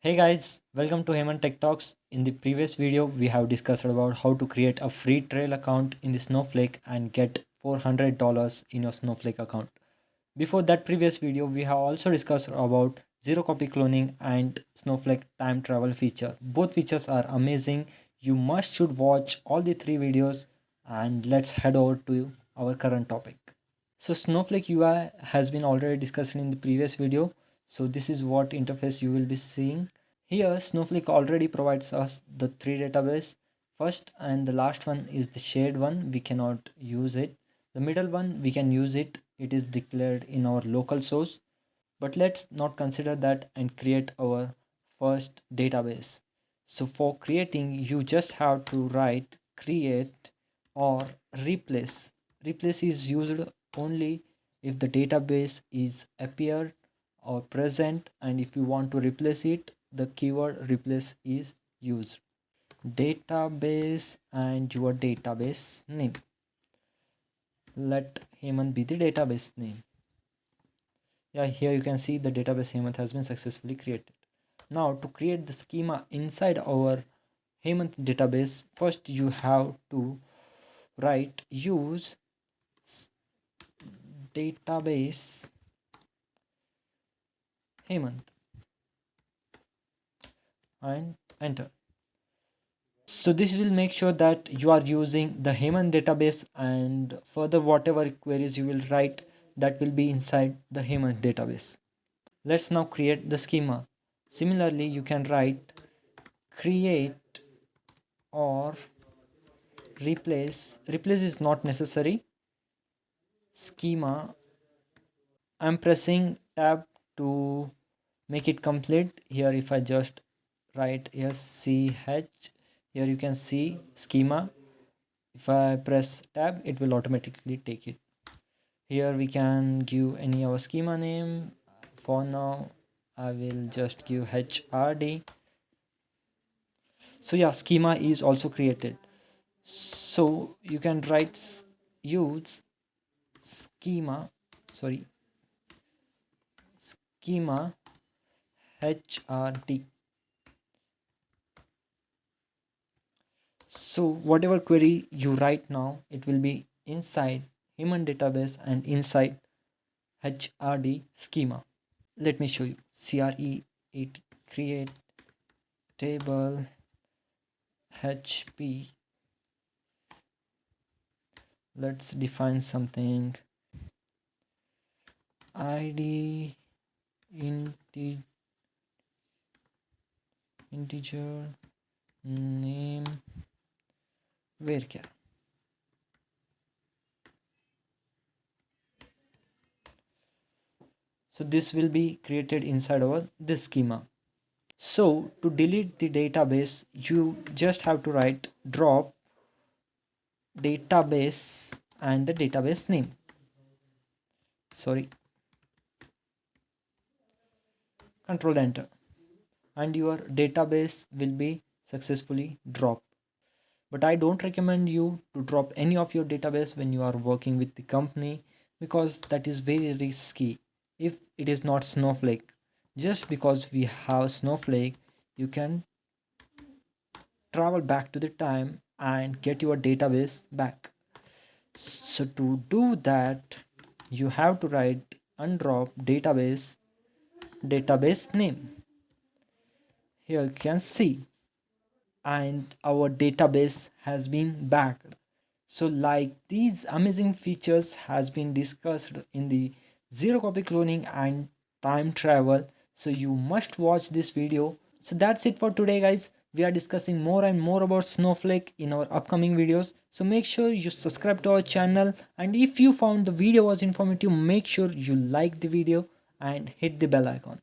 Hey guys, welcome to Hemant TechTalks. In the previous video, we have discussed about how to create a free trial account in the Snowflake and get $400 in your Snowflake account. Before that previous video, we have also discussed about zero copy cloning and Snowflake time travel feature. Both features are amazing. You must should watch all the three videos and let's head over to our current topic. So Snowflake UI has been already discussed in the previous video. So this is what interface you will be seeing. Here Snowflake already provides us the three database. First and the last one is the shared one. We cannot use it. The middle one we can use it. It is declared in our local source. But let's not consider that and create our first database. So for creating you just have to write create or replace. Replace is used only if the database is appeared or present, and if you want to replace it the keyword replace is used. Database and your database name. Let Hemant be the database name. Yeah, here you can see the database Hemant has been successfully created. Now to create the schema inside our Hemant database, first you have to write use database Hemant and enter. So this will make sure that you are using the Hemant database, and further whatever queries you will write that will be inside the Hemant database. Let's now create the schema. Similarly, you can write create or replace. Replace is not necessary. Schema. I'm pressing tab to make it complete. Here if I just write SCH, here you can see schema. If I press tab it will automatically take it. Here we can give any our schema name. For now I will just give HRD. So yeah, schema is also created. So you can write use schema schema HRD. So whatever query you write now, it will be inside human database and inside HRD schema. Let me show you. CRE8 create table HP. Let's define something. ID integer name varchar. So this will be created inside our this schema. So to delete the database you just have to write drop database and the database name. Control enter and your database will be successfully dropped. But I don't recommend you to drop any of your database when you are working with the company, because that is very risky if it is not Snowflake. Just because we have Snowflake you can travel back to the time and get your database back. So to do that you have to write undrop database name. Here you can see and our database has been backed. So like these amazing features has been discussed in the zero copy cloning and time travel, so you must watch this video. So that's it for today guys. We are discussing more and more about Snowflake in our upcoming videos, so make sure you subscribe to our channel, and if you found the video was informative make sure you like the video and hit the bell icon.